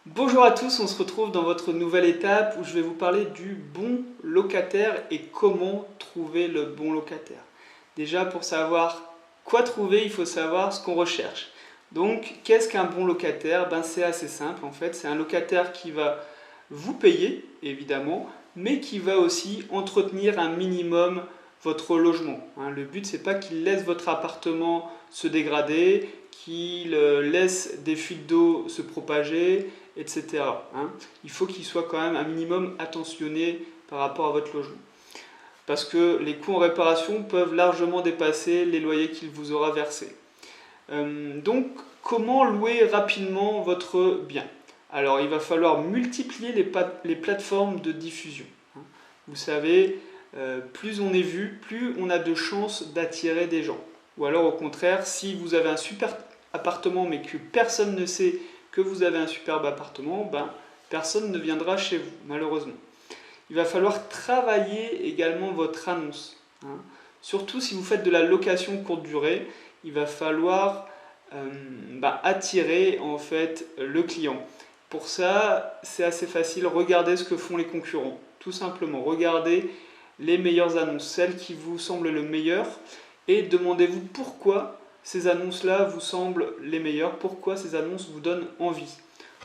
Bonjour à tous, on se retrouve dans votre nouvelle étape où je vais vous parler du bon locataire et comment trouver le bon locataire. Déjà, pour savoir quoi trouver, il faut savoir ce qu'on recherche. Donc, qu'est-ce qu'un bon locataire? C'est assez simple en fait, c'est un locataire qui va vous payer, évidemment, mais qui va aussi entretenir un minimum votre logement. Le but, c'est pas qu'il laisse votre appartement se dégrader, qu'il laisse des fuites d'eau se propager, etc. Il faut qu'il soit quand même un minimum attentionné par rapport à votre logement. Parce que les coûts en réparation peuvent largement dépasser les loyers qu'il vous aura versés. Donc, comment louer rapidement votre bien? Alors, il va falloir multiplier les plateformes de diffusion. Vous savez, plus on est vu, plus on a de chances d'attirer des gens. Ou alors, au contraire, si vous avez un super appartement mais que personne ne sait que vous avez un superbe appartement, personne ne viendra chez vous, malheureusement. Il va falloir travailler également votre annonce. Surtout si vous faites de la location courte durée, il va falloir attirer en fait le client. Pour ça, c'est assez facile. Regardez ce que font les concurrents. Tout simplement, regardez les meilleures annonces, celles qui vous semblent le meilleur, et demandez-vous pourquoi ces annonces-là vous semblent les meilleures, pourquoi ces annonces vous donnent envie.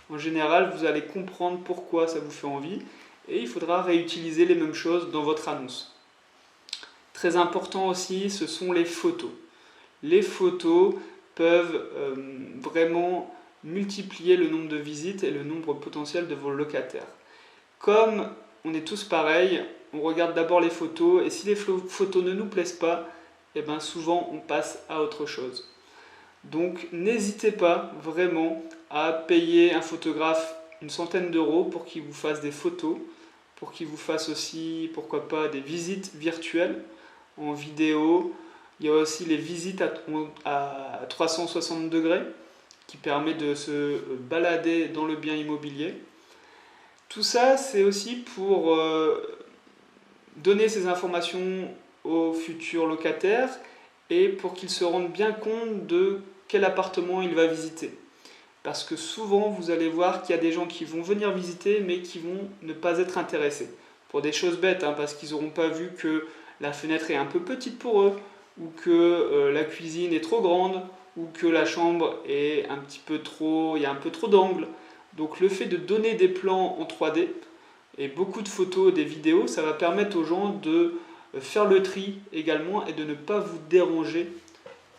En général, vous allez comprendre pourquoi ça vous fait envie, et il faudra réutiliser les mêmes choses dans votre annonce. Très important aussi, ce sont les photos. Les photos peuvent vraiment multiplier le nombre de visites et le nombre potentiel de vos locataires. Comme on est tous pareils, on regarde d'abord les photos, et si les photos ne nous plaisent pas, souvent on passe à autre chose. Donc n'hésitez pas vraiment à payer un photographe une centaine d'euros pour qu'il vous fasse des photos, pour qu'il vous fasse aussi, pourquoi pas, des visites virtuelles en vidéo. Il y a aussi les visites à 360 degrés qui permet de se balader dans le bien immobilier. Tout ça, c'est aussi pour donner ces informations aux futurs locataires et pour qu'ils se rendent bien compte de quel appartement il va visiter. Parce que souvent, vous allez voir qu'il y a des gens qui vont venir visiter, mais qui vont ne pas être intéressés. Pour des choses bêtes, parce qu'ils n'auront pas vu que la fenêtre est un peu petite pour eux, ou que la cuisine est trop grande, ou que la chambre est un petit peu trop, il y a un peu trop d'angles. Donc le fait de donner des plans en 3D, et beaucoup de photos, des vidéos, ça va permettre aux gens de faire le tri également et de ne pas vous déranger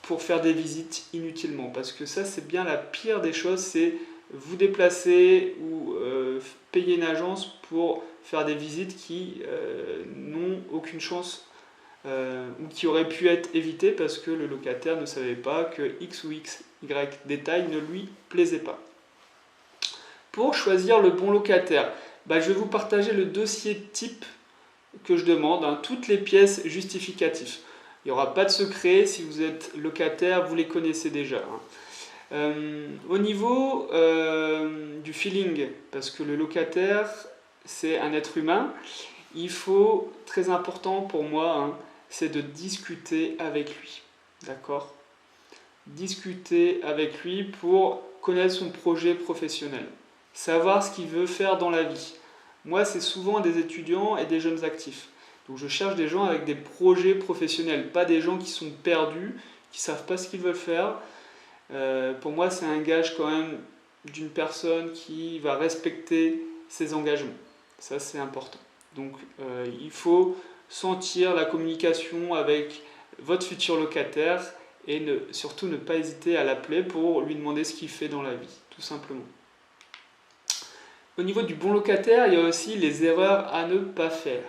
pour faire des visites inutilement. Parce que ça, c'est bien la pire des choses, c'est vous déplacer ou payer une agence pour faire des visites qui n'ont aucune chance ou qui auraient pu être évitées parce que le locataire ne savait pas que X ou Y détail ne lui plaisait pas. Pour choisir le bon locataire, je vais vous partager le dossier type que je demande, toutes les pièces justificatives. Il n'y aura pas de secret, si vous êtes locataire, vous les connaissez déjà. Au niveau du feeling, parce que le locataire, c'est un être humain, il faut, très important pour moi, c'est de discuter avec lui. D'accord? Discuter avec lui pour connaître son projet professionnel. Savoir ce qu'il veut faire dans la vie. Moi, c'est souvent des étudiants et des jeunes actifs. Donc je cherche des gens avec des projets professionnels, pas des gens qui sont perdus, qui ne savent pas ce qu'ils veulent faire. Pour moi, c'est un gage quand même d'une personne qui va respecter ses engagements. Ça, c'est important. Donc il faut sentir la communication avec votre futur locataire et surtout ne pas hésiter à l'appeler pour lui demander ce qu'il fait dans la vie, tout simplement. Au niveau du bon locataire, il y a aussi les erreurs à ne pas faire.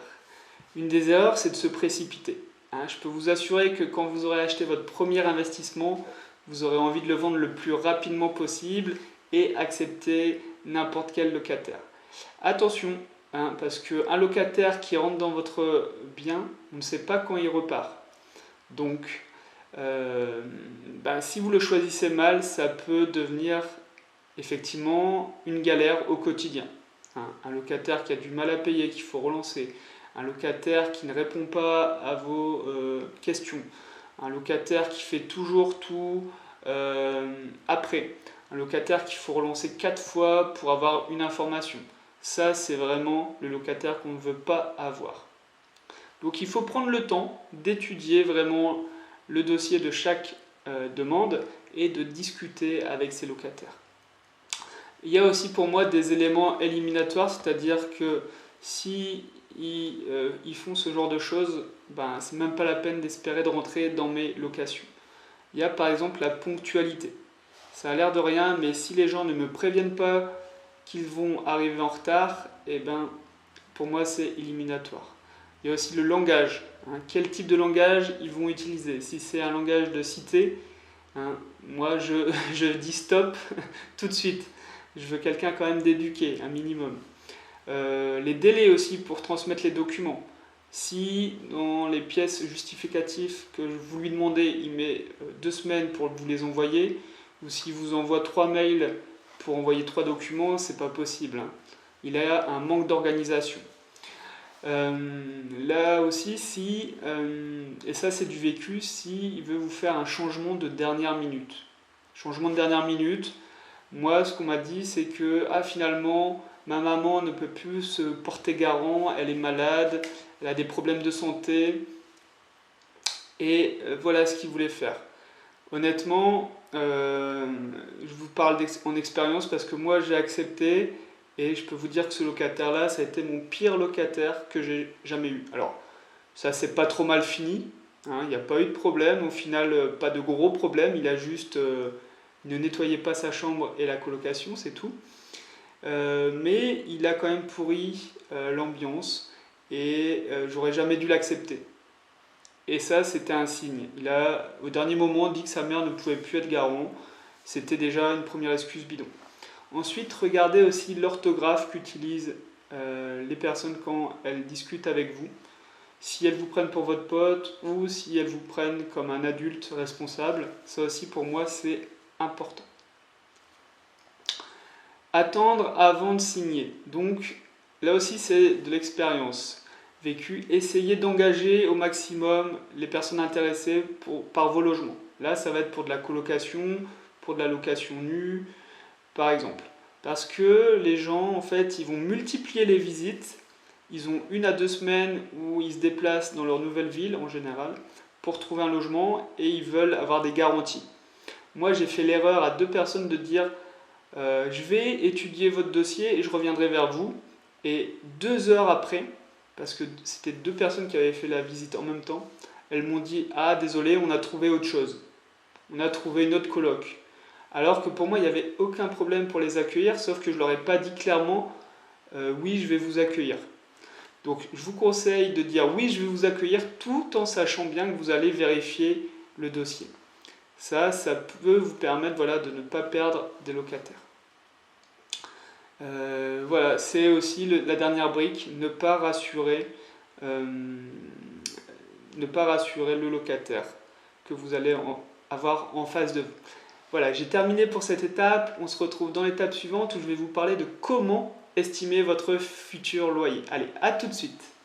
Une des erreurs, c'est de se précipiter. Je peux vous assurer que quand vous aurez acheté votre premier investissement, vous aurez envie de le vendre le plus rapidement possible et accepter n'importe quel locataire. Attention, parce qu'un locataire qui rentre dans votre bien, on ne sait pas quand il repart. Donc, si vous le choisissez mal, ça peut devenir effectivement une galère au quotidien. Un locataire qui a du mal à payer, qu'il faut relancer, un locataire qui ne répond pas à vos questions, un locataire qui fait toujours tout après. Un locataire qu'il faut relancer 4 fois pour avoir une information. Ça, c'est vraiment le locataire qu'on ne veut pas avoir. Donc il faut prendre le temps d'étudier vraiment le dossier de chaque demande et de discuter avec ses locataires. Il y a aussi pour moi des éléments éliminatoires, c'est-à-dire que si ils font ce genre de choses, ben, c'est même pas la peine d'espérer de rentrer dans mes locations. Il y a par exemple la ponctualité. Ça a l'air de rien, mais si les gens ne me préviennent pas qu'ils vont arriver en retard, eh ben, pour moi c'est éliminatoire. Il y a aussi le langage. Quel type de langage ils vont utiliser? Si c'est un langage de cité, moi je dis stop tout de suite. Je veux quelqu'un quand même d'éduqué, un minimum. Les délais aussi pour transmettre les documents. Si dans les pièces justificatives que vous lui demandez, il met 2 semaines pour vous les envoyer, ou s'il vous envoie 3 mails pour envoyer 3 documents, c'est pas possible. Il y a un manque d'organisation. Là aussi, si, et ça c'est du vécu, s'il veut vous faire un changement de dernière minute. Changement de dernière minute, moi ce qu'on m'a dit c'est que finalement ma maman ne peut plus se porter garant, elle est malade, elle a des problèmes de santé, et voilà ce qu'il voulait faire. Honnêtement, je vous parle en expérience parce que moi j'ai accepté. Et je peux vous dire que ce locataire-là, ça a été mon pire locataire que j'ai jamais eu. Alors, ça s'est pas trop mal fini. Il n'y a pas eu de problème. Au final, pas de gros problème. Il a juste ne nettoyé pas sa chambre et la colocation, c'est tout. Mais il a quand même pourri l'ambiance. Et j'aurais jamais dû l'accepter. Et ça, c'était un signe. Il a, au dernier moment, dit que sa mère ne pouvait plus être garant. C'était déjà une première excuse bidon. Ensuite, regardez aussi l'orthographe qu'utilisent les personnes quand elles discutent avec vous. Si elles vous prennent pour votre pote ou si elles vous prennent comme un adulte responsable, ça aussi pour moi c'est important. Attendre avant de signer. Donc là aussi c'est de l'expérience vécue. Essayez d'engager au maximum les personnes intéressées par vos logements. Là ça va être pour de la colocation, pour de la location nue, par exemple. Parce que les gens, en fait, ils vont multiplier les visites. Ils ont 1 à 2 semaines où ils se déplacent dans leur nouvelle ville, en général, pour trouver un logement et ils veulent avoir des garanties. Moi, j'ai fait l'erreur à 2 personnes de dire je vais étudier votre dossier et je reviendrai vers vous. Et 2 heures après, parce que c'était 2 personnes qui avaient fait la visite en même temps, elles m'ont dit désolé, on a trouvé autre chose. On a trouvé une autre coloc. Alors que pour moi, il n'y avait aucun problème pour les accueillir, sauf que je ne leur ai pas dit clairement oui, je vais vous accueillir. Donc je vous conseille de dire oui, je vais vous accueillir tout en sachant bien que vous allez vérifier le dossier. Ça peut vous permettre de ne pas perdre des locataires. Voilà, c'est aussi la dernière brique, ne pas rassurer le locataire que vous allez avoir en face de vous. Voilà, j'ai terminé pour cette étape. On se retrouve dans l'étape suivante où je vais vous parler de comment estimer votre futur loyer. Allez, à tout de suite.